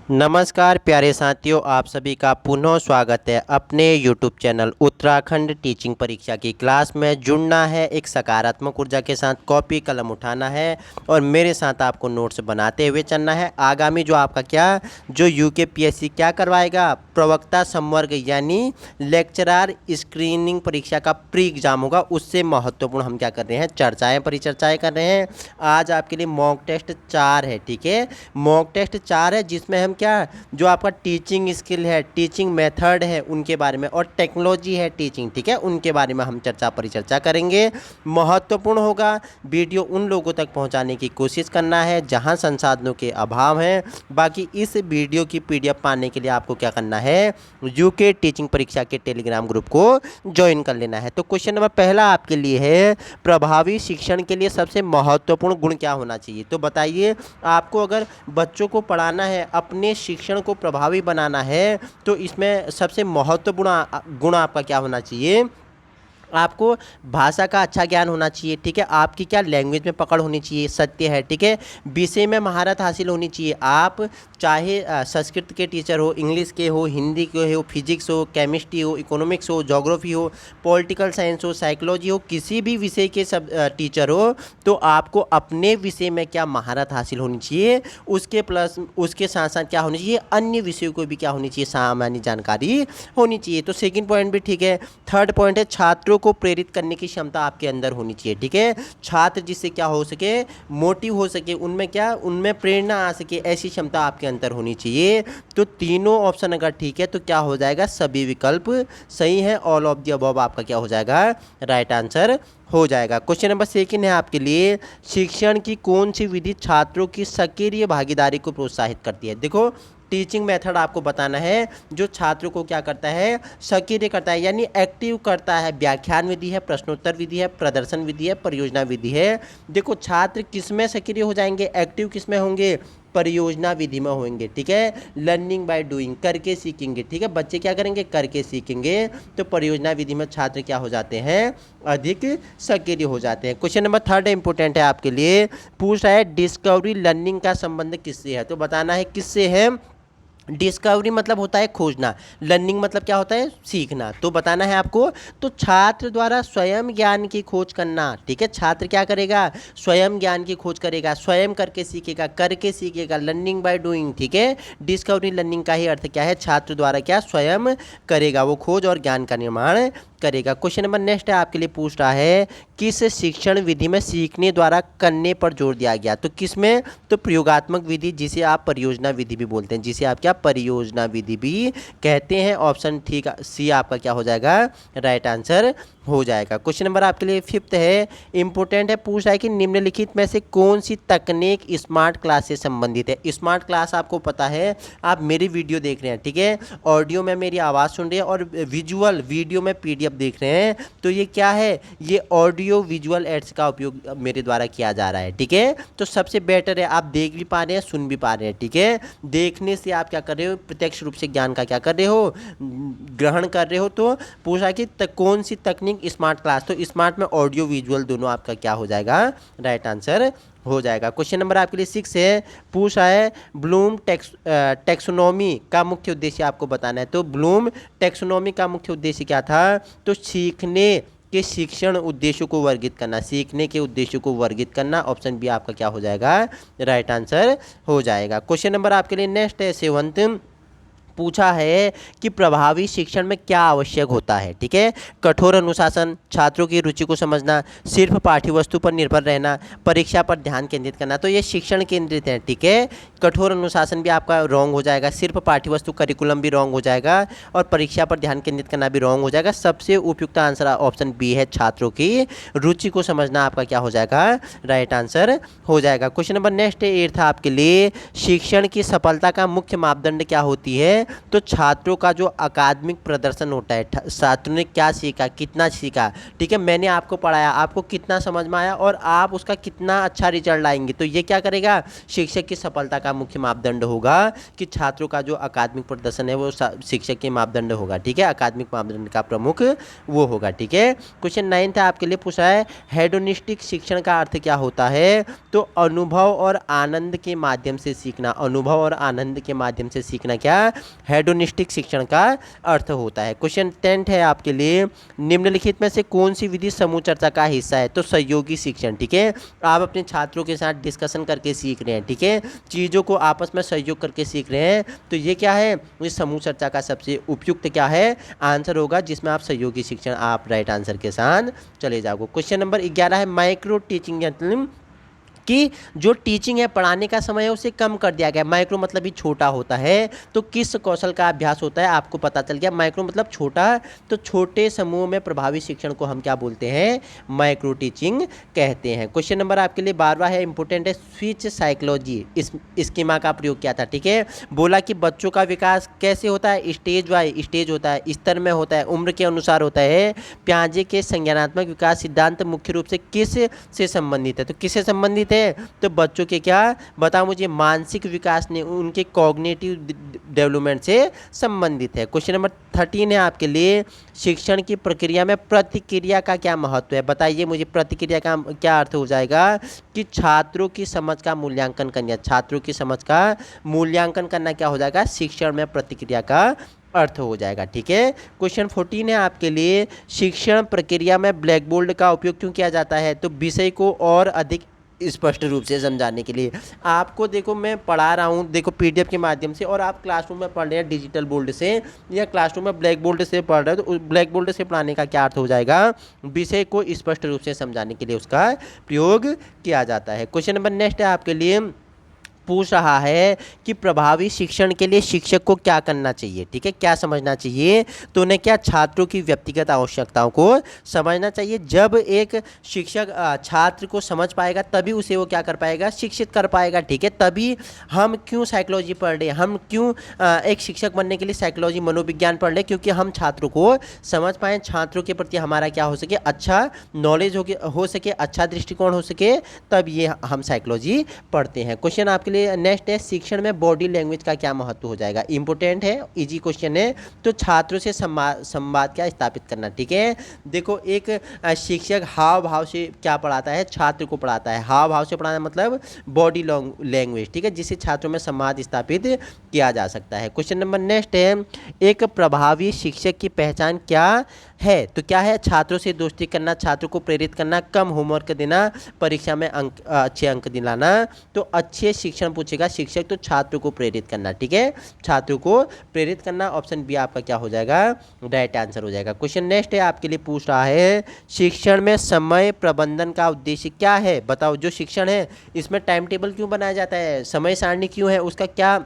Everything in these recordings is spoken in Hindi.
नमस्कार प्यारे साथियों, आप सभी का पुनः स्वागत है अपने YouTube चैनल उत्तराखंड टीचिंग परीक्षा की क्लास में। जुड़ना है, एक सकारात्मक ऊर्जा के साथ कॉपी कलम उठाना है और मेरे साथ आपको नोट्स बनाते हुए चलना है। आगामी जो आपका जो UKPSC क्या करवाएगा, प्रवक्ता संवर्ग यानी लेक्चरर स्क्रीनिंग परीक्षा का प्री एग्जाम होगा, उससे महत्वपूर्ण हम क्या कर रहे हैं, परिचर्चाएँ कर रहे हैं। आज आपके लिए मॉक टेस्ट 4 है, ठीक है। मॉक टेस्ट 4 है जिसमें हम जो आपका टीचिंग स्किल है, टीचिंग मेथड है, उनके बारे में, और टेक्नोलॉजी है टीचिंग, ठीक है, उनके बारे में हम परिचर्चा करेंगे। महत्वपूर्ण होगा, वीडियो उन लोगों तक पहुंचाने की कोशिश करना है जहां संसाधनों के अभाव हैं। बाकी इस वीडियो की PDF पाने के लिए आपको क्या करना है, UK टीचिंग परीक्षा के टेलीग्राम ग्रुप को ज्वाइन कर लेना है। तो क्वेश्चन नंबर पहला आपके लिए है, प्रभावी शिक्षण के लिए सबसे महत्वपूर्ण गुण क्या होना चाहिए। तो बताइए, आपको अगर बच्चों को पढ़ाना है, अपने शिक्षण को प्रभावी बनाना है, तो इसमें सबसे महत्वपूर्ण गुण आपका क्या होना चाहिए। आपको भाषा का अच्छा ज्ञान होना चाहिए, ठीक है। आपकी लैंग्वेज में पकड़ होनी चाहिए, सत्य है, ठीक है। विषय में महारत हासिल होनी चाहिए। आप चाहे संस्कृत के टीचर हो, इंग्लिश के हो, हिंदी के हो, फिजिक्स हो, केमिस्ट्री हो, इकोनॉमिक्स हो, ज्योग्राफी हो, पॉलिटिकल साइंस हो, साइकोलॉजी हो, किसी भी विषय के सब टीचर हो, तो आपको अपने विषय में महारत हासिल होनी चाहिए। उसके साथ साथ क्या होनी चाहिए, अन्य विषयों को भी होनी चाहिए, सामान्य जानकारी होनी चाहिए। तो सेकंड पॉइंट भी ठीक है। थर्ड पॉइंट है, छात्रों को प्रेरित करने की क्षमता आपके अंदर होनी चाहिए, ठीक है। छात्र जिससे हो सके, मोटिव हो सके, उनमें प्रेरणा आ सके, ऐसी क्षमता आपके अंदर होनी चाहिए। तो तीनों ऑप्शन अगर ठीक है तो क्या हो जाएगा, सभी विकल्प सही है। ऑल ऑफ द अबव आपका क्या हो जाएगा, राइट आंसर हो जाएगा। क्वेश्चन नंबर सेकंड है आपके लिए, शिक्षण की कौन सी विधि छात्रों की सक्रिय भागीदारी को प्रोत्साहित करती है। देखो, टीचिंग मेथड आपको बताना है जो छात्रों को क्या करता है, सक्रिय करता है, यानी एक्टिव करता है। व्याख्यान विधि है, प्रश्नोत्तर विधि है, प्रदर्शन विधि है, परियोजना विधि है। देखो, छात्र किसमें सक्रिय हो जाएंगे, एक्टिव किसमें होंगे, परियोजना विधि में होंगे, ठीक है। लर्निंग बाय डूइंग, करके सीखेंगे, ठीक है। बच्चे क्या करेंगे, करके सीखेंगे। तो परियोजना विधि में छात्र क्या हो जाते हैं, अधिक सक्रिय हो जाते हैं। क्वेश्चन नंबर थर्ड इंपोर्टेंट है आपके लिए, पूछ रहा है डिस्कवरी लर्निंग का संबंध किससे है। तो बताना है किससे है। डिस्कवरी मतलब होता है खोजना, लर्निंग मतलब क्या होता है, सीखना। तो बताना है आपको, तो छात्र द्वारा स्वयं ज्ञान की खोज करना, ठीक है। छात्र क्या करेगा, स्वयं ज्ञान की खोज करेगा, स्वयं करके सीखेगा, करके सीखेगा, लर्निंग बाय डूइंग, ठीक है। डिस्कवरी लर्निंग का ही अर्थ क्या है, छात्र द्वारा स्वयं करेगा, वो खोज और ज्ञान का निर्माण करेगा। क्वेश्चन नंबर नेक्स्ट है आपके लिए, पूछ रहा है किस शिक्षण विधि में सीखने द्वारा करने पर जोर दिया गया। तो किस में, तो प्रयोगात्मक विधि, जिसे आप परियोजना विधि भी बोलते हैं, जिसे आप परियोजना विधि भी कहते हैं। ऑप्शन ठीक सी आपका क्या हो जाएगा, राइट आंसर हो जाएगा। क्वेश्चन नंबर आपके लिए फिफ्थ है, इंपोर्टेंट है, पूछ रहा है कि निम्नलिखित में से कौन सी तकनीक स्मार्ट क्लास से संबंधित है। स्मार्ट क्लास आपको पता है, आप मेरी वीडियो देख रहे हैं, ठीक है, ऑडियो में मेरी आवाज़ सुन रहे हैं और विजुअल वीडियो में PDF देख रहे हैं। तो ये क्या है, ये ऑडियो विजुअल एड्स का उपयोग मेरे द्वारा किया जा रहा है, ठीक है। तो सबसे बेटर है, आप देख भी पा रहे हैं, सुन भी पा रहे हैं, ठीक है। देखने से आप क्या कर रहे हो, प्रत्यक्ष रूप से ज्ञान का क्या कर रहे हो, ग्रहण कर रहे हो। तो पूछा कि कौन सी तकनीक स्मार्ट क्लास, तो स्मार्ट में ऑडियो विजुअल दोनों आपका क्या हो जाएगा, राइट आंसर हो जाएगा। क्वेश्चन नंबर आपके लिए 6 है, पूछा है ब्लूम टेक्सोनोमी का मुख्य उद्देश्य आपको बताना है। तो ब्लूम टेक्सोनोमी का मुख्य उद्देश्य क्या था, तो सीखने के शिक्षण उद्देश्यों को वर्गित करना, सीखने के उद्देश्यों को वर्गित करना। ऑप्शन बी आपका क्या हो जाएगा, राइट आंसर हो जाएगा। क्वेश्चन नंबर आपके लिए नेक्स्ट है 7th, पूछा है कि प्रभावी शिक्षण में क्या आवश्यक होता है, ठीक है। कठोर अनुशासन, छात्रों की रुचि को समझना, सिर्फ पाठ्यवस्तु पर निर्भर रहना, परीक्षा पर ध्यान केंद्रित करना। तो ये शिक्षण केंद्रित है, ठीक है। कठोर अनुशासन भी आपका रॉन्ग हो जाएगा, सिर्फ पाठ्यवस्तु करिकुलम भी रॉन्ग हो जाएगा, और परीक्षा पर ध्यान केंद्रित करना भी रॉन्ग हो जाएगा। सबसे उपयुक्त आंसर ऑप्शन बी है, छात्रों की रुचि को समझना आपका क्या हो जाएगा, राइट आंसर हो जाएगा। क्वेश्चन नंबर नेक्स्ट 8 था आपके लिए, शिक्षण की सफलता का मुख्य मापदंड क्या होती है। तो छात्रों का जो अकादमिक प्रदर्शन होता है, छात्रों ने क्या सीखा, कितना सीखा, ठीक है, मैंने आपको पढ़ाया, आपको कितना समझ में आया और आप उसका कितना अच्छा रिजल्ट लाएंगे, तो ये क्या करेगा, शिक्षक की सफलता का मुख्य मापदंड होगा कि छात्रों का जो अकादमिक प्रदर्शन है वो शिक्षक के मापदंड होगा, ठीक है, अकादमिक मापदंड का प्रमुख वो होगा, ठीक है। क्वेश्चन 9 था आपके लिए पूछा है, हेडोनिस्टिक शिक्षण का अर्थ क्या होता है, तो अनुभव और आनंद के माध्यम से सीखना, अनुभव और आनंद के माध्यम से सीखना क्या हेडोनिस्टिक शिक्षण का अर्थ होता है। क्वेश्चन 10 है आपके लिए, निम्नलिखित में से कौन सी विधि समूह चर्चा का हिस्सा है, तो सहयोगी शिक्षण, ठीक है, आप अपने छात्रों के साथ डिस्कशन करके सीख रहे हैं, ठीक है, चीज़ों को आपस में सहयोग करके सीख रहे हैं, तो ये क्या है, ये समूह चर्चा का सबसे उपयुक्त क्या है आंसर होगा, जिसमें आप सहयोगी शिक्षण आप राइट आंसर के साथ चले जाओगे। क्वेश्चन नंबर 11 है, माइक्रो टीचिंग कि जो टीचिंग है, पढ़ाने का समय है, उसे कम कर दिया गया। माइक्रो मतलब ही छोटा होता है, तो किस कौशल का अभ्यास होता है आपको पता चल गया। माइक्रो मतलब छोटा, तो छोटे समूह में प्रभावी शिक्षण को हम क्या बोलते हैं, माइक्रो टीचिंग कहते हैं। क्वेश्चन नंबर आपके लिए 12वां है, इंपॉर्टेंट है, स्विच साइकोलॉजी, इस स्कीमा का प्रयोग किया था, ठीक है, बोला कि बच्चों का विकास कैसे होता है, स्टेज वाइज स्टेज होता है, स्तर में होता है, उम्र के अनुसार होता है। पियाजे के संज्ञानात्मक विकास सिद्धांत मुख्य रूप से किस से संबंधित है, तो किससे संबंधित है, तो बच्चों के क्या बताओ मुझे, मानसिक विकास ने उनके कॉग्निटिव डेवलपमेंट से संबंधित है। क्वेश्चन नंबर 13 है आपके लिए, शिक्षण की प्रक्रिया में प्रतिक्रिया का क्या महत्व है, बताइए मुझे, प्रतिक्रिया का क्या अर्थ हो जाएगा कि छात्रों की समझ का मूल्यांकन करना, छात्रों की समझ का मूल्यांकन करना क्या हो जाएगा, शिक्षण में प्रतिक्रिया का अर्थ हो जाएगा, ठीक है। क्वेश्चन 14 है आपके लिए, शिक्षण प्रक्रिया में ब्लैक बोर्ड का उपयोग क्यों किया जाता है, तो विषय को और अधिक स्पष्ट रूप से समझाने के लिए। आपको देखो मैं पढ़ा रहा हूँ, देखो पीडीएफ के माध्यम से, और आप क्लासरूम में पढ़ रहे हैं डिजिटल बोर्ड से या क्लासरूम में ब्लैक बोर्ड से पढ़ रहे हो, तो ब्लैक बोर्ड से पढ़ाने का क्या अर्थ हो जाएगा, विषय को स्पष्ट रूप से समझाने के लिए उसका प्रयोग किया जाता है। क्वेश्चन नंबर नेक्स्ट है आपके लिए, पूछ रहा है कि प्रभावी शिक्षण के लिए शिक्षक को क्या करना चाहिए, ठीक है, क्या समझना चाहिए, तो उन्हें क्या छात्रों की व्यक्तिगत आवश्यकताओं को समझना चाहिए। जब एक शिक्षक छात्र को समझ पाएगा तभी उसे वो क्या कर पाएगा, शिक्षित कर पाएगा, ठीक है। तभी हम क्यों साइकोलॉजी पढ़ रहे हैं, हम क्यों एक शिक्षक बनने के लिए साइकोलॉजी मनोविज्ञान पढ़ रहे हैं, क्योंकि हम छात्रों को समझ पाएँ, छात्रों के प्रति हमारा क्या हो सके, अच्छा नॉलेज हो सके, अच्छा दृष्टिकोण हो सके, तब ये हम साइकोलॉजी पढ़ते हैं। क्वेश्चन आपके नेक्स्ट है, शिक्षण में बॉडी लैंग्वेज का क्या महत्व हो जाएगा, इंपॉर्टेंट है, इजी क्वेश्चन है, तो छात्रों से संवाद क्या स्थापित करना, ठीक है। देखो एक शिक्षक हाव भाव से क्या पढ़ाता है, छात्र को पढ़ाता है, हाव भाव से पढ़ाना मतलब बॉडी लैंग्वेज, ठीक है, जिससे छात्रों में संवाद स्थापित किया जा सकता है। क्वेश्चन नंबर नेक्स्ट है, एक प्रभावी शिक्षक की पहचान क्या है, तो क्या है, छात्रों से दोस्ती करना, छात्रों को प्रेरित करना, कम होमवर्क देना, परीक्षा में अच्छे अंक दिलाना। तो अच्छे शिक्षण पूछेगा शिक्षक, तो छात्रों को प्रेरित करना, ठीक है, छात्रों को प्रेरित करना, ऑप्शन बी आपका क्या हो जाएगा, राइट आंसर हो जाएगा। क्वेश्चन नेक्स्ट है आपके लिए, पूछ रहा है शिक्षण में समय प्रबंधन का उद्देश्य क्या है, बताओ, जो शिक्षण है इसमें टाइम टेबल क्यों बनाया जाता है, समय सारणी क्यों है, उसका क्या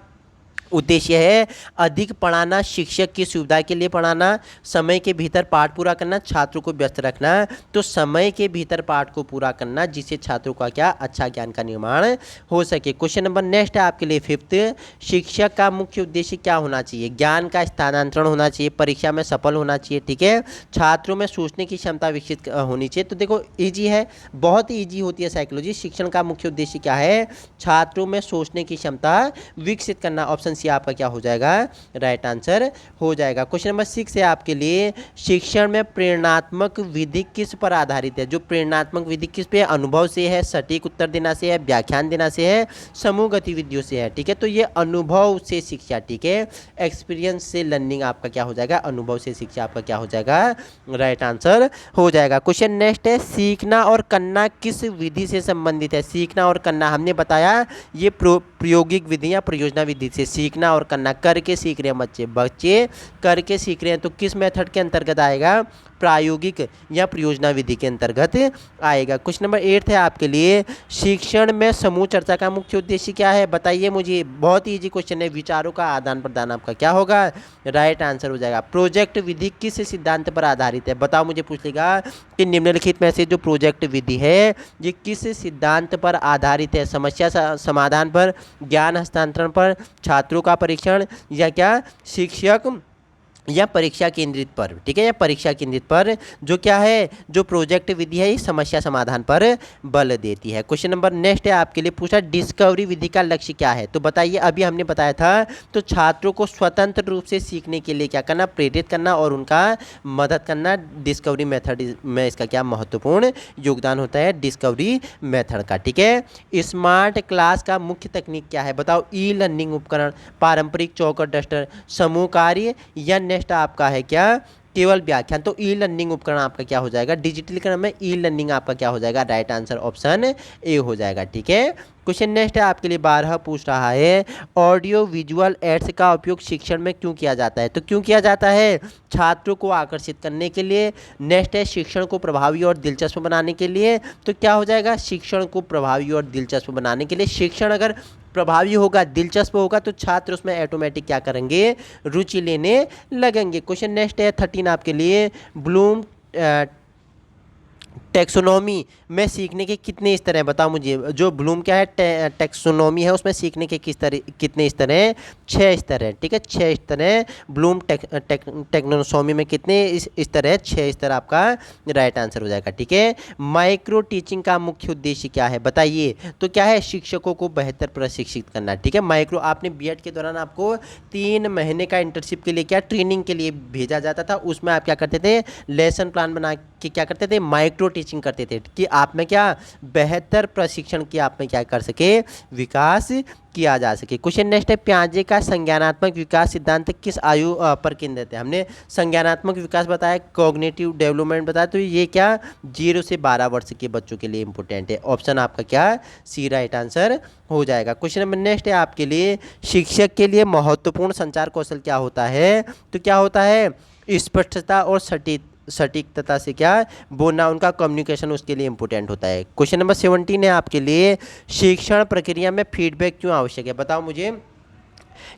उद्देश्य है, अधिक पढ़ाना, शिक्षक की सुविधा के लिए पढ़ाना, समय के भीतर पाठ पूरा करना, छात्रों को व्यस्त रखना, तो समय के भीतर पाठ को पूरा करना, जिससे छात्रों का क्या अच्छा ज्ञान का निर्माण हो सके। क्वेश्चन नंबर नेक्स्ट है आपके लिए 5th, शिक्षक का मुख्य उद्देश्य क्या होना चाहिए, ज्ञान का स्थानांतरण होना चाहिए, परीक्षा में सफल होना चाहिए, ठीक है, छात्रों में सोचने की क्षमता विकसित होनी चाहिए। तो देखो ईजी है, बहुत ईजी होती है साइकोलॉजी। शिक्षण का मुख्य उद्देश्य क्या है, छात्रों में सोचने की क्षमता विकसित करना, ऑप्शन सी आपका क्या हो जाएगा, राइट आंसर हो जाएगा। क्वेश्चन नंबर 6 है आपके लिए, शिक्षण में प्रेरणात्मक विधि किस पर आधारित है, जो प्रेरणात्मक विधि किस पे, अनुभव से है, सटीक उत्तर देना से है, व्याख्यान देना से है, समूह गतिविधियों से है, ठीक है, तो ये अनुभव से शिक्षा, ठीक है, एक्सपीरियंस से लर्निंग आपका क्या हो जाएगा, अनुभव से शिक्षा आपका क्या हो जाएगा, राइट आंसर हो जाएगा। क्वेश्चन नेक्स्ट है, सीखना और करना किस विधि से संबंधित है, सीखना और करना हमने बताया ये प्रायोगिक विधि या परियोजना विधि से, सीखना और करना, करके सीख रहे हैं बच्चे करके सीख रहे हैं, तो किस मेथड के अंतर्गत आएगा, प्रायोगिक या परियोजना विधि के अंतर्गत आएगा। क्वेश्चन नंबर 8 है आपके लिए, शिक्षण में समूह चर्चा का मुख्य उद्देश्य क्या है? बताइए मुझे। बहुत ईजी क्वेश्चन है। विचारों का आदान प्रदान आपका क्या होगा? राइट आंसर हो जाएगा। प्रोजेक्ट विधि किस सिद्धांत पर आधारित है? बताओ मुझे। पूछ लेगा कि निम्नलिखित में से जो प्रोजेक्ट विधि है ये किस सिद्धांत पर आधारित है? समस्या समाधान पर, ज्ञान हस्तांतरण पर, छात्रों का परीक्षण, या क्या शिक्षक या परीक्षा केंद्रित पर? ठीक है, या परीक्षा केंद्रित पर। जो क्या है, जो प्रोजेक्ट विधि है ये समस्या समाधान पर बल देती है। क्वेश्चन नंबर नेक्स्ट है आपके लिए, पूछा डिस्कवरी विधि का लक्ष्य क्या है? तो बताइए। अभी हमने बताया था, तो छात्रों को स्वतंत्र रूप से सीखने के लिए क्या करना? प्रेरित करना और उनका मदद करना। डिस्कवरी मेथड में इसका क्या महत्वपूर्ण योगदान होता है? डिस्कवरी मेथड का। ठीक है। स्मार्ट क्लास का मुख्य तकनीक क्या है? बताओ। ई लर्निंग उपकरण, पारंपरिक चौक और डस्टर, समूह कार्य, या नेक्स्ट आपका है क्या? केवल व्याख्यान। तो ई लर्निंग उपकरण आपका क्या हो जाएगा? डिजिटलीकरण में ई लर्निंग आपका क्या हो जाएगा? राइट आंसर ऑप्शन ए हो जाएगा। ठीक है। क्वेश्चन नेक्स्ट है आपके लिए 12 पूछ रहा है, ऑडियो विजुअल एड्स का उपयोग शिक्षण में क्यों किया जाता है? तो क्यों किया जाता है? छात्रों को आकर्षित करने के लिए। नेक्स्ट है शिक्षण को प्रभावी और दिलचस्प बनाने के लिए। तो क्या हो जाएगा? शिक्षण को प्रभावी और दिलचस्प बनाने के लिए। शिक्षण अगर प्रभावी होगा, दिलचस्प होगा, तो छात्र उसमें ऑटोमेटिक क्या करेंगे? रुचि लेने लगेंगे। क्वेश्चन नेक्स्ट है 13 आपके लिए, ब्लूम टेक्सोनोमी में सीखने के कितने स्तर हैं? बताओ मुझे। जो ब्लूम क्या है, टेक्सोनोमी है, उसमें सीखने के कितने स्तर हैं? 6 स्तर हैं। ठीक है, 6 स्तर हैं। ब्लूम टेक्नोसोमी में कितने स्तर है? 6 स्तर आपका राइट आंसर हो जाएगा। ठीक है। माइक्रो टीचिंग का मुख्य उद्देश्य क्या है? बताइए। तो क्या है? शिक्षकों को बेहतर प्रशिक्षित करना। ठीक है। माइक्रो, आपने बीएड के दौरान आपको 3 महीने का इंटर्नशिप के लिए क्या ट्रेनिंग के लिए भेजा जाता था। उसमें आप क्या करते थे? लेसन प्लान बना के क्या करते थे? माइक्रो टीचिंग करते थे कि आप में क्या बेहतर प्रशिक्षण की आप में क्या कर सके? विकास किया जा सके। क्वेश्चन नेक्स्ट है, पियाजे का संज्ञानात्मक विकास सिद्धांत किस आयु पर केंद्रित है? हमने संज्ञानात्मक विकास बताया, कॉग्निटिव डेवलपमेंट बताया, तो ये क्या 0 से 12 वर्ष के बच्चों के लिए इंपॉर्टेंट है। ऑप्शन आपका क्या? सी राइट आंसर हो जाएगा। क्वेश्चन नंबर नेक्स्ट है आपके लिए, शिक्षक के लिए महत्वपूर्ण संचार कौशल क्या होता है? तो क्या होता है? स्पष्टता और सटीकता से क्या बोलना, उनका कम्युनिकेशन उसके लिए इंपॉर्टेंट होता है। क्वेश्चन नंबर 17 है आपके लिए, शिक्षण प्रक्रिया में फीडबैक क्यों आवश्यक है? बताओ मुझे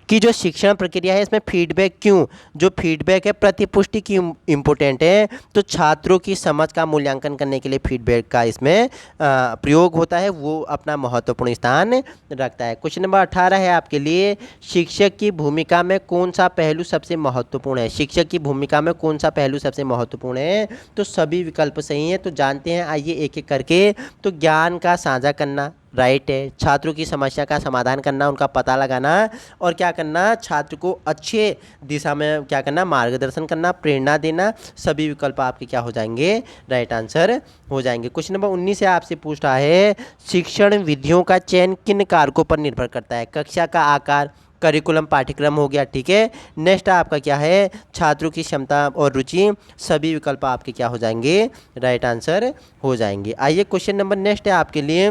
कि जो शिक्षण प्रक्रिया है इसमें फीडबैक क्यों, जो फीडबैक है प्रतिपुष्टि क्यों इंपॉर्टेंट है? तो छात्रों की समझ का मूल्यांकन करने के लिए फीडबैक का इसमें प्रयोग होता है, वो अपना महत्वपूर्ण स्थान रखता है। क्वेश्चन नंबर 18 है आपके लिए, शिक्षक की भूमिका में कौन सा पहलू सबसे महत्वपूर्ण है? शिक्षक की भूमिका में कौन सा पहलू सबसे महत्वपूर्ण है? तो सभी विकल्प सही हैं, तो जानते हैं, आइए एक एक करके। तो ज्ञान का साझा करना राइट है, छात्रों की समस्या का समाधान करना, उनका पता लगाना, और क्या करना? छात्र को अच्छे दिशा में क्या करना? मार्गदर्शन करना, प्रेरणा देना। सभी विकल्प आपके क्या हो जाएंगे? राइट आंसर हो जाएंगे। क्वेश्चन नंबर 19 से आपसे पूछ रहा है, शिक्षण विधियों का चयन किन कारकों पर निर्भर करता है? कक्षा का आकार, करिकुलम पाठ्यक्रम हो गया। ठीक है। नेक्स्ट आपका क्या है? छात्रों की क्षमता और रुचि। सभी विकल्प आपके क्या हो जाएंगे? राइट आंसर हो जाएंगे। आइए क्वेश्चन नंबर नेक्स्ट है आपके लिए,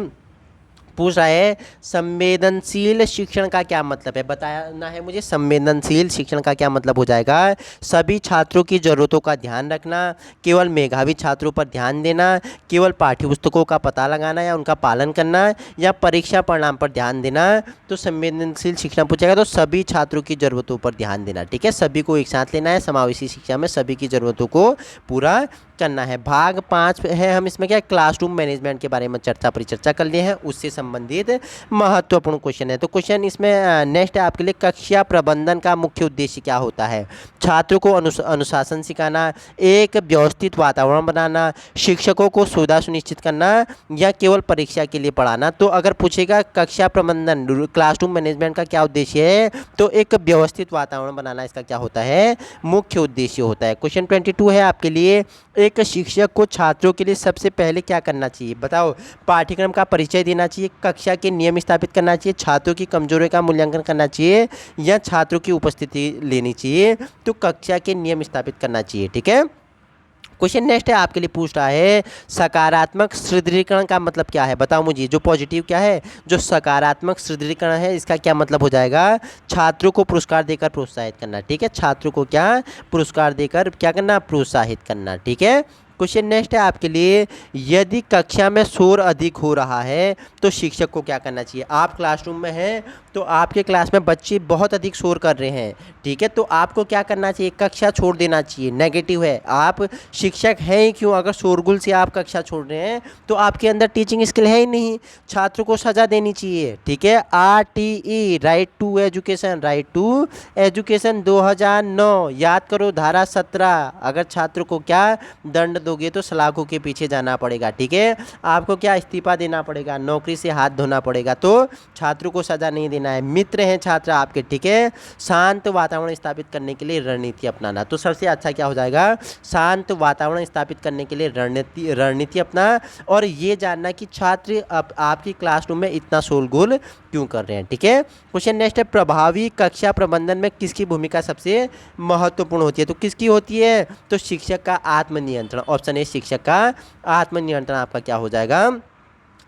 पूछ रहा है, संवेदनशील शिक्षण का क्या मतलब है? बताना है मुझे। संवेदनशील शिक्षण का क्या मतलब हो जाएगा? सभी छात्रों की ज़रूरतों का ध्यान रखना, केवल मेधावी छात्रों पर ध्यान देना, केवल पाठ्यपुस्तकों का पता लगाना या उनका पालन करना, या परीक्षा परिणाम पर ध्यान देना। तो संवेदनशील शिक्षण पूछेगा तो सभी छात्रों की ज़रूरतों पर ध्यान देना। ठीक है, सभी को एक साथ लेना है। समावेशी शिक्षा में सभी की ज़रूरतों को पूरा करना है। भाग 5 है, हम इसमें क्या क्लासरूम मैनेजमेंट के बारे में परिचर्चा कर लिए हैं, उससे संबंधित महत्वपूर्ण क्वेश्चन है। तो क्वेश्चन इसमें नेक्स्ट है आपके लिए, कक्षा प्रबंधन का मुख्य उद्देश्य क्या होता है? छात्रों को अनुशासन सिखाना, एक व्यवस्थित वातावरण बनाना, शिक्षकों को सुविधा सुनिश्चित करना, या केवल परीक्षा के लिए पढ़ाना। तो अगर पूछेगा कक्षा प्रबंधन, क्लासरूम मैनेजमेंट का क्या उद्देश्य है? तो एक व्यवस्थित वातावरण बनाना इसका क्या होता है? मुख्य उद्देश्य होता है। क्वेश्चन 22 है आपके लिए, एक शिक्षक को छात्रों के लिए सबसे पहले क्या करना चाहिए? बताओ। पाठ्यक्रम का परिचय देना चाहिए, कक्षा के नियम स्थापित करना चाहिए, छात्रों की कमजोरियों का मूल्यांकन करना चाहिए, या छात्रों की उपस्थिति लेनी चाहिए? तो कक्षा के नियम स्थापित करना चाहिए। ठीक है। क्वेश्चन नेक्स्ट है आपके लिए पूछ रहा है सकारात्मक सुदृढ़ीकरण का मतलब क्या है। बताओ मुझे, जो पॉजिटिव क्या है, जो सकारात्मक सुदृढ़ीकरण है, इसका क्या मतलब हो जाएगा? छात्रों को पुरस्कार देकर प्रोत्साहित करना। ठीक है, छात्रों को क्या पुरस्कार देकर क्या करना? प्रोत्साहित करना। ठीक है। क्वेश्चन नेक्स्ट है आपके लिए, यदि कक्षा में शोर अधिक हो रहा है तो शिक्षक को क्या करना चाहिए? आप क्लासरूम में हैं तो आपके क्लास में बच्चे बहुत अधिक शोर कर रहे हैं। ठीक है, तो आपको क्या करना चाहिए? कक्षा छोड़ देना चाहिए। नेगेटिव है, आप शिक्षक हैं ही क्यों अगर शोरगुल से आप कक्षा छोड़ रहे हैं? तो आपके अंदर टीचिंग स्किल है ही नहीं। छात्रों को सजा देनी चाहिए। ठीक है, RTE right to education, right to education 2009 याद करो, धारा 17। अगर छात्र को क्या दंड दोगे तो सलाखों के पीछे जाना पड़ेगा। ठीक है, आपको क्या इस्तीफा देना पड़ेगा, नौकरी से हाथ धोना पड़ेगा। तो छात्रों को सजा नहीं देना है। मित्र हैं छात्र आपके। ठीक है, शांत वातावरण स्थापित करने के लिए रणनीति अपनाना। तो सबसे अच्छा क्या हो जाएगा? शांत वातावरण स्थापित करने के लिए रणनीति अपना, और ये जानना कि छात्र आपकी क्लासरूम में इतना शोरगुल क्यों कर रहे हैं। ठीक है। क्वेश्चन नेक्स्ट है, प्रभावी कक्षा प्रबंधन में किसकी भूमिका सबसे महत्वपूर्ण होती है? तो किसकी होती है? तो शिक्षक का आत्मनियंत्रण। ऑप्शन ए, शिक्षक का आत्मनियंत्रण आपका क्या हो जाएगा?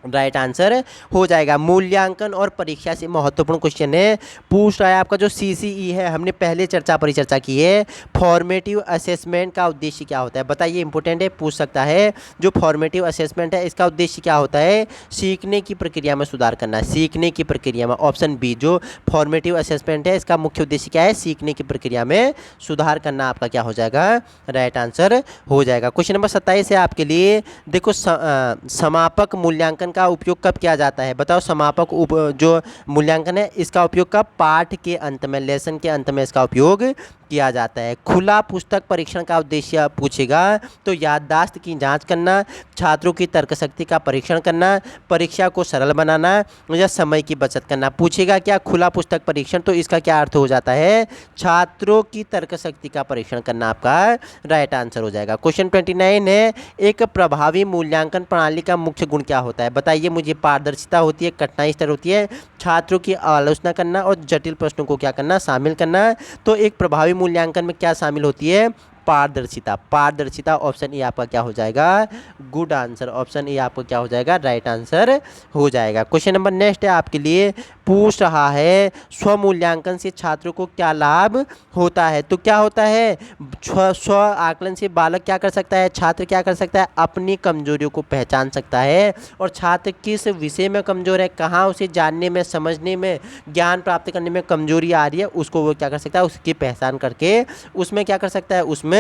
राइट आंसर हो जाएगा। मूल्यांकन और परीक्षा से महत्वपूर्ण क्वेश्चन है, पूछ रहा है आपका जो CCE है, हमने पहले परिचर्चा की है। फॉर्मेटिव असेसमेंट का उद्देश्य क्या होता है? बताइए, इंपॉर्टेंट है, पूछ सकता है। जो फॉर्मेटिव असेसमेंट है इसका उद्देश्य क्या होता है? सीखने की प्रक्रिया में सुधार करना। सीखने की प्रक्रिया में, ऑप्शन बी, जो फॉर्मेटिव असेसमेंट है इसका मुख्य उद्देश्य क्या है? सीखने की प्रक्रिया में सुधार करना आपका क्या हो जाएगा? राइट आंसर हो जाएगा। क्वेश्चन नंबर 27 है आपके लिए। देखो, समापक मूल्यांकन का उपयोग कब किया जाता है? बताओ, समापक जो मूल्यांकन है इसका उपयोग कब? पाठ के अंत में, लेसन के अंत में इसका उपयोग किया जाता है। खुला पुस्तक परीक्षण का उद्देश्य पूछेगा तो याददाश्त की जांच करना, छात्रों की तर्क शक्ति का परीक्षण करना, परीक्षा को सरल बनाना या समय की बचत करना। पूछेगा क्या? खुला पुस्तक परीक्षण, तो इसका क्या अर्थ हो जाता है? छात्रों की तर्क शक्ति का परीक्षण करना आपका राइट आंसर हो जाएगा। क्वेश्चन 29 है, एक प्रभावी मूल्यांकन प्रणाली का मुख्य गुण क्या होता है? बताइए मुझे। पारदर्शिता होती है, कठिनाई स्तर होती है, छात्रों की आलोचना करना और जटिल प्रश्नों को क्या करना? शामिल करना। तो एक प्रभावी मूल्यांकन में क्या शामिल होती है? पारदर्शिता। पारदर्शिता, ऑप्शन ए आपका क्या हो जाएगा? Good answer. ऑप्शन ए आपका क्या हो जाएगा? राइट आंसर हो जाएगा। क्वेश्चन नंबर नेक्स्ट है आपके लिए, पूछ रहा है स्वमूल्यांकन से छात्रों को क्या लाभ होता है? तो क्या होता है? स्व आकलन से बालक क्या कर सकता है? छात्र क्या कर सकता है? अपनी कमजोरियों को पहचान सकता है, और छात्र किस विषय में कमजोर है, कहाँ उसे जानने में, समझने में, ज्ञान प्राप्त करने में कमजोरी आ रही है, उसको वो क्या कर सकता है? उसकी पहचान करके उसमें क्या कर सकता है? उसमें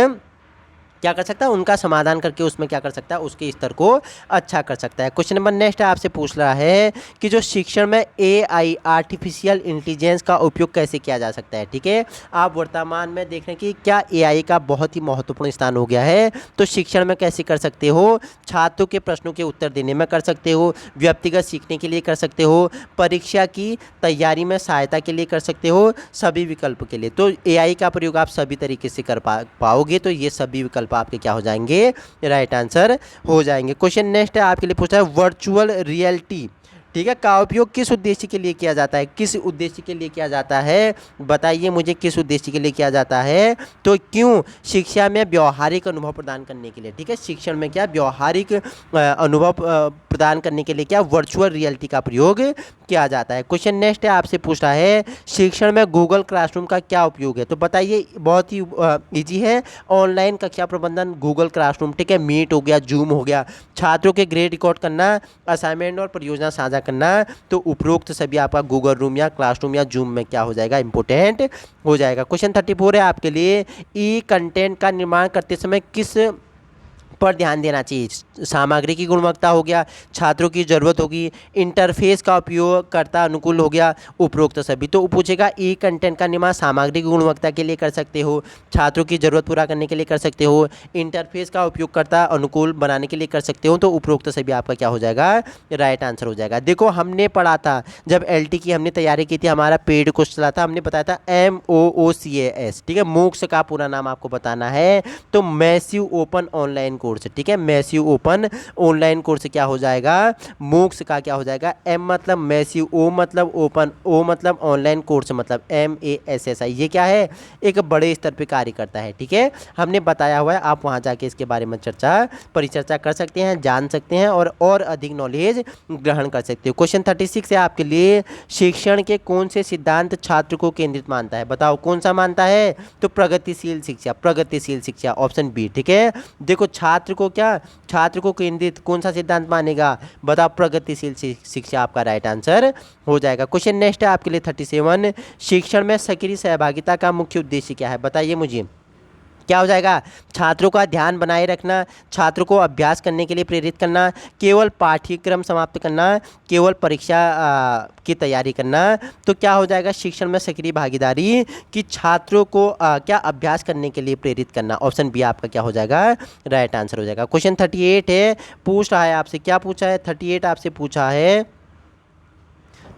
क्या कर सकता है? उनका समाधान करके उसमें क्या कर सकता है? उसके स्तर को अच्छा कर सकता है। क्वेश्चन नंबर नेक्स्ट आपसे पूछ रहा है कि जो शिक्षण में AI आर्टिफिशियल इंटेलिजेंस का उपयोग कैसे किया जा सकता है? ठीक है, आप वर्तमान में देख रहे हैं कि क्या AI का बहुत ही महत्वपूर्ण स्थान हो गया है। तो शिक्षण में कैसे कर सकते हो? छात्रों के प्रश्नों के उत्तर देने में कर सकते हो, व्यक्तिगत सीखने के लिए कर सकते हो, परीक्षा की तैयारी में सहायता के लिए कर सकते हो, सभी विकल्प के लिए। तो AI का प्रयोग आप सभी तरीके से कर पाओगे। तो ये सभी विकल्प आपके क्या हो जाएंगे? राइट आंसर हो जाएंगे। क्वेश्चन नेक्स्ट है आपके लिए पूछा है वर्चुअल रियलिटी, ठीक है, का उपयोग किस उद्देश्य के लिए किया जाता है? किस उद्देश्य के लिए किया जाता है? बताइए मुझे, किस उद्देश्य के लिए किया जाता है? तो क्यों? शिक्षा में व्यवहारिक अनुभव प्रदान करने के लिए। ठीक है, शिक्षण में क्या व्यवहारिक अनुभव प्रदान करने के लिए क्या वर्चुअल रियलिटी का प्रयोग किया जाता है। क्वेश्चन नेक्स्ट है आपसे पूछ रहा है शिक्षण में गूगल क्लासरूम का क्या उपयोग है? तो बताइए, बहुत ही ईजी है, ऑनलाइन कक्षा प्रबंधन, गूगल क्लासरूम, ठीक है, मीट हो गया, जूम हो गया, छात्रों के ग्रेड रिकॉर्ड करना, असाइनमेंट और परियोजना साझा करना। तो उपरोक्त सभी आपका गूगल रूम या क्लासरूम या जूम में क्या हो जाएगा? इंपोर्टेंट हो जाएगा। क्वेश्चन 34 है आपके लिए, ई कंटेंट का निर्माण करते समय किस पर ध्यान देना चाहिए? सामग्री की गुणवत्ता हो गया, छात्रों की जरूरत होगी, इंटरफेस का उपयोगकर्ता अनुकूल हो गया, उपरोक्त सभी। तो पूछेगा ई कंटेंट का निर्माण सामग्री की गुणवत्ता के लिए कर सकते हो, छात्रों की जरूरत पूरा करने के लिए कर सकते हो, इंटरफेस का उपयोगकर्ता अनुकूल बनाने के लिए कर सकते हो। तो उपरोक्त सभी आपका क्या हो जाएगा? राइट आंसर हो जाएगा। देखो, हमने पढ़ा था जब LT की हमने तैयारी की थी, हमारा पेड कोर्स चला था, हमने बताया था MOOCAS, ठीक है, मूक्स का पूरा नाम आपको बताना है। तो massive open online course course, ठीक है। मैसिव ओपन ऑनलाइन कोर्स क्या हो जाएगा, मूक्स का क्या हो जाएगा, एम मतलब मैसिव, ओ मतलब ओपन, ओ मतलब ऑनलाइन कोर्स मतलब MASSI, ये क्या है, एक बड़े स्तर पे कार्य करता है, ठीक है। हमने बताया हुआ है, आप वहाँ जाके इसके बारे में परिचर्चा कर सकते हैं, जान सकते हैं और अधिक नॉलेज ग्रहण कर सकते हो। क्वेश्चन 36 है आपके लिए, शिक्षण के कौन से सिद्धांत छात्र को केंद्रित मानता है, बताओ कौन सा मानता है, तो प्रगतिशील शिक्षा, प्रगतिशील शिक्षा, ऑप्शन बी, ठीक है। देखो छात्र को क्या, छात्र को केंद्रित कौन सा सिद्धांत मानेगा, बताओ प्रगतिशील शिक्षा आपका राइट आंसर हो जाएगा। क्वेश्चन नेक्स्ट है आपके लिए 37, शिक्षण में सक्रिय सहभागिता का मुख्य उद्देश्य क्या है, बताइए मुझे, क्या हो जाएगा, छात्रों का ध्यान बनाए रखना, छात्रों को अभ्यास करने के लिए प्रेरित करना, केवल पाठ्यक्रम समाप्त करना, केवल परीक्षा की तैयारी करना, तो क्या हो जाएगा, शिक्षण में सक्रिय भागीदारी कि छात्रों को क्या अभ्यास करने के लिए प्रेरित करना, ऑप्शन बी आपका क्या हो जाएगा, राइट आंसर हो जाएगा। क्वेश्चन 38 है, पूछ रहा है आपसे, क्या पूछा है, 38 आपसे पूछा है,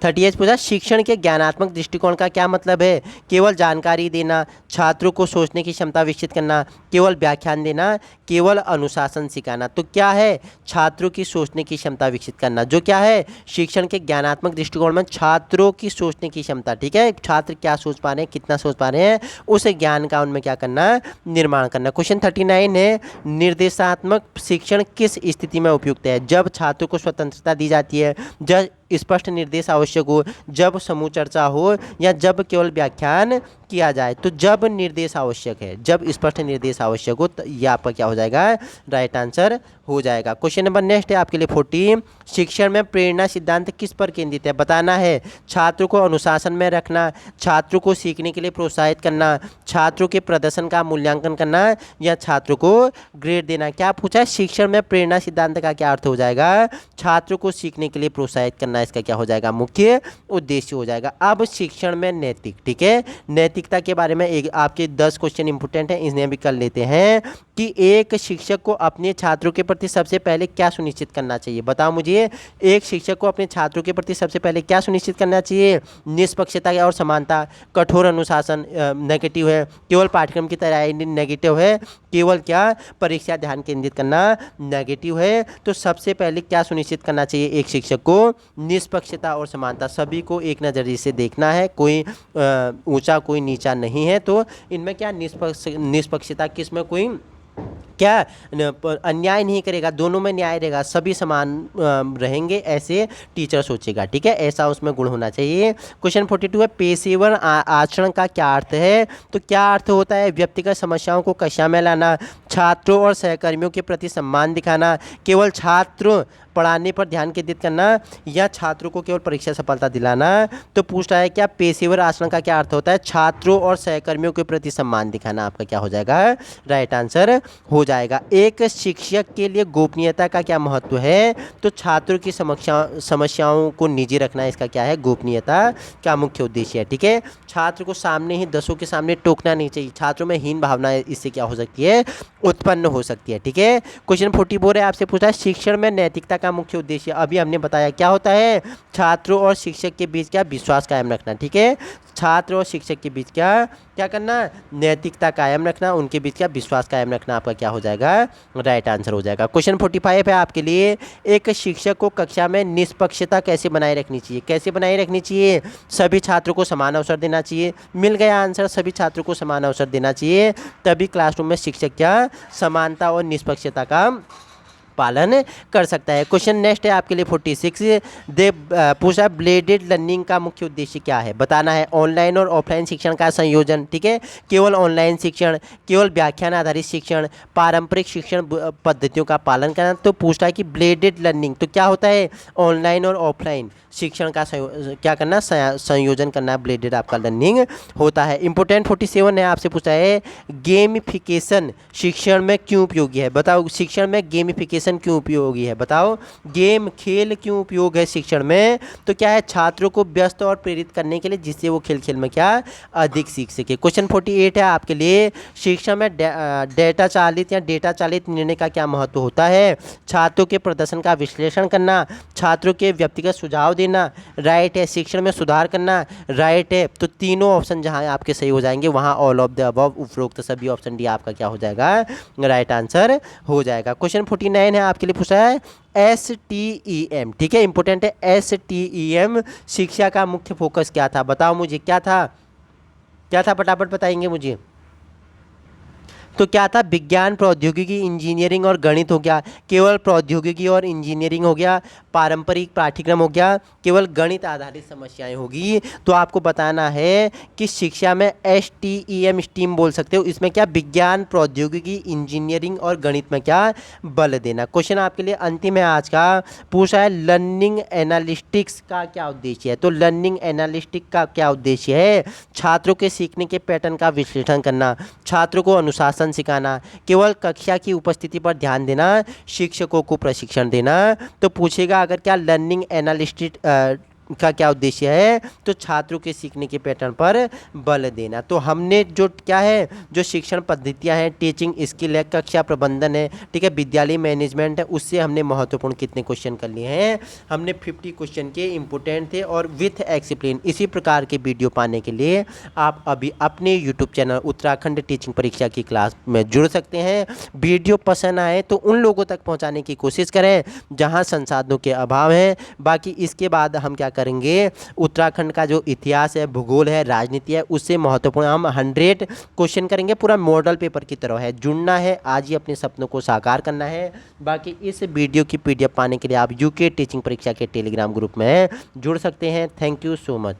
38 पूछा, शिक्षण के ज्ञानात्मक दृष्टिकोण का क्या मतलब है, केवल जानकारी देना, छात्रों को सोचने की क्षमता विकसित करना, केवल व्याख्यान देना, केवल अनुशासन सिखाना, तो क्या है, छात्रों की सोचने की क्षमता विकसित करना, जो क्या है, शिक्षण के ज्ञानात्मक दृष्टिकोण में छात्रों की सोचने की क्षमता, ठीक है, छात्र क्या सोच पा रहे हैं, कितना सोच पा रहे हैं, उस ज्ञान का उनमें क्या करना, निर्माण करना। क्वेश्चन 39 है, निर्देशात्मक शिक्षण किस स्थिति में उपयुक्त है, जब छात्रों को स्वतंत्रता दी जाती है, जब स्पष्ट निर्देश आवश्यक हो, जब समूह चर्चा हो, या जब केवल व्याख्यान किया जाए, तो जब निर्देश आवश्यक है, जब स्पष्ट निर्देश आवश्यक हो, यह आपका क्या हो जाएगा, राइट आंसर हो जाएगा। क्वेश्चन नंबर नेक्स्ट है आपके लिए 40, शिक्षण में प्रेरणा सिद्धांत किस पर केंद्रित है, बताना है, छात्रों को अनुशासन में रखना, छात्रों को सीखने के लिए प्रोत्साहित करना, छात्रों के प्रदर्शन का मूल्यांकन करना, या छात्रों को ग्रेड देना, क्या पूछा है, शिक्षण में प्रेरणा सिद्धांत का क्या अर्थ हो जाएगा, छात्रों को सीखने के लिए प्रोत्साहित करना, इसका क्या हो जाएगा, मुख्य उद्देश्य हो जाएगा। अब शिक्षण में नैतिक, ठीक है, नैतिकता के बारे में एक आपके 10 क्वेश्चन इंपोर्टेंट है, इन्हें भी कर लेते हैं कि एक शिक्षक को अपने छात्रों के प्रति सबसे पहले क्या सुनिश्चित करना चाहिए, बताओ मुझे, एक शिक्षक को अपने छात्रों के प्रति सबसे पहले क्या सुनिश्चित करना चाहिए, निष्पक्षता और समानता, कठोर अनुशासन नेगेटिव है, केवल पाठ्यक्रम की तैयारी नेगेटिव है, केवल क्या परीक्षा ध्यान केंद्रित करना नेगेटिव है, तो सबसे पहले क्या सुनिश्चित करना चाहिए एक शिक्षक को, निष्पक्षता और समानता, सभी को एक नज़रिए से देखना है, कोई ऊंचा कोई नीचा नहीं है, तो इनमें क्या निष्पक्षता, किसमें कोई क्या अन्याय नहीं करेगा, दोनों में न्याय रहेगा, सभी समान रहेंगे, ऐसे टीचर सोचेगा, ठीक है, ऐसा उसमें गुण होना चाहिए। क्वेश्चन 42 है, पेशेवर आचरण का क्या अर्थ है, तो क्या अर्थ होता है, व्यक्तिगत समस्याओं को कक्षा में लाना, छात्रों और सहकर्मियों के प्रति सम्मान दिखाना, केवल छात्र पढ़ाने पर ध्यान केंद्रित करना, या छात्रों को केवल परीक्षा सफलता दिलाना, तो पूछ रहा है क्या पेशेवर आचरण का क्या अर्थ होता है, छात्रों और सहकर्मियों के प्रति सम्मान दिखाना, आपका क्या हो जाएगा, राइट आंसर हो जाएगा। एक शिक्षक के लिए गोपनीयता का क्या महत्व है, तो छात्रों की समस्याओं को निजी रखना, इसका क्या है, गोपनीयता का मुख्य उद्देश्य है, ठीक है, छात्र को सामने ही 10 के सामने टोकना नहीं चाहिए, छात्रों में हीन भावना इससे क्या हो सकती है, उत्पन्न हो सकती है, ठीक है। क्वेश्चन 44 है आपसे पूछा है, शिक्षण में नैतिकता का मुख्य उद्देश्य, अभी हमने बताया क्या होता है, छात्रों और शिक्षक के बीच क्या विश्वास कायम रखना, ठीक है, छात्र और शिक्षक के बीच क्या क्या करना, नैतिकता कायम रखना, उनके बीच क्या विश्वास कायम रखना, आपका क्या हो जाएगा, राइट आंसर हो जाएगा। क्वेश्चन 45 है आपके लिए, एक शिक्षक को कक्षा में निष्पक्षता कैसे बनाए रखनी चाहिए, कैसे बनाए रखनी चाहिए, सभी छात्रों को समान अवसर देना चाहिए, मिल गया आंसर, सभी छात्रों को समान अवसर देना चाहिए, तभी क्लासरूम में शिक्षक क्या समानता और निष्पक्षता का पालन कर सकता है। क्वेश्चन नेक्स्ट है आपके लिए 46, दे पूछा ब्लेडेड लर्निंग का मुख्य उद्देश्य क्या है, बताना है, ऑनलाइन और ऑफलाइन शिक्षण का संयोजन, ठीक है, केवल ऑनलाइन शिक्षण, केवल व्याख्यान आधारित शिक्षण, पारंपरिक शिक्षण पद्धतियों का पालन करना, तो पूछता है कि ब्लेडेड लर्निंग तो क्या होता है, ऑनलाइन और ऑफलाइन शिक्षण का क्या करना, संयोजन करना, ब्लेडेड आपका लर्निंग होता है। इंपोर्टेंट 47 है आपसे पूछा है, गेमिफिकेशन शिक्षण में क्यों उपयोगी है, बताओ, शिक्षण में गेमिफिकेशन गेमिफिकेशन क्यों उपयोगी है? बताओ, गेम खेल क्यों उपयोग है शिक्षण में? तो क्या है, छात्रों को व्यस्त और प्रेरित करने के लिए, जिससे वो खेल खेल में क्या अधिक सीख सके। क्वेश्चन 48 है आपके लिए, शिक्षा में डेटा चालित या डेटा चालित निर्णय का क्या महत्व होता है? छात्रों के प्रदर्शन का विश्लेषण करना, छात्रों के व्यक्तिगत सुझाव देना, राइट है। शिक्षण में सुधार करना, राइट है। तो तीनों ऑप्शन जहां आपके सही हो जाएंगे वहां ऑल ऑफ द अबव, उपरोक्त सभी ऑप्शन डी आपका क्या हो जाएगा, राइट आंसर हो जाएगा। क्वेश्चन 49 है आपके लिए, पूछा है STEM, ठीक है, इंपॉर्टेंट है। STEM शिक्षा का मुख्य फोकस क्या था? बताओ मुझे, क्या था, क्या था, फटाफट बताएंगे मुझे। तो क्या था, विज्ञान, प्रौद्योगिकी, इंजीनियरिंग और गणित हो गया, केवल प्रौद्योगिकी और इंजीनियरिंग हो गया, पारंपरिक पाठ्यक्रम हो गया, केवल गणित आधारित समस्याएं होगी। तो आपको बताना है कि शिक्षा में STEM स्ट्रीम बोल सकते हो, इसमें क्या विज्ञान, प्रौद्योगिकी, इंजीनियरिंग और गणित में क्या बल देना। क्वेश्चन आपके लिए अंतिम है आज का, पूछा है लर्निंग एनालिटिक्स का क्या उद्देश्य है? तो लर्निंग एनालिटिक्स का क्या उद्देश्य है? छात्रों के सीखने के पैटर्न का विश्लेषण करना, छात्रों को अनुशासन सिखाना, केवल कक्षा की उपस्थिति पर ध्यान देना, शिक्षकों को प्रशिक्षण देना। तो पूछेगा अगर क्या लर्निंग एनालिस्ट का क्या उद्देश्य है, तो छात्रों के सीखने के पैटर्न पर बल देना। तो हमने जो क्या है, जो शिक्षण पद्धतियां हैं, टीचिंग स्किल है, कक्षा प्रबंधन है, ठीक है, विद्यालय मैनेजमेंट है, उससे हमने महत्वपूर्ण कितने क्वेश्चन कर लिए हैं? हमने 50 क्वेश्चन के इंपोर्टेंट थे और विथ एक्सप्लेन। इसी प्रकार के वीडियो पाने के लिए आप अभी अपने यूट्यूब चैनल उत्तराखंड टीचिंग परीक्षा की क्लास में जुड़ सकते हैं। वीडियो पसंद आए तो उन लोगों तक पहुँचाने की कोशिश करें जहाँ संसाधनों के अभाव है। बाकी इसके बाद हम क्या करेंगे, उत्तराखंड का जो इतिहास है, भूगोल है, राजनीति है, उससे महत्वपूर्ण हम 100 क्वेश्चन करेंगे, पूरा मॉडल पेपर की तरह है। जुड़ना है, आज ही अपने सपनों को साकार करना है। बाकी इस वीडियो की PDF पाने के लिए आप यूके टीचिंग परीक्षा के टेलीग्राम ग्रुप में जुड़ सकते हैं। Thank you so much.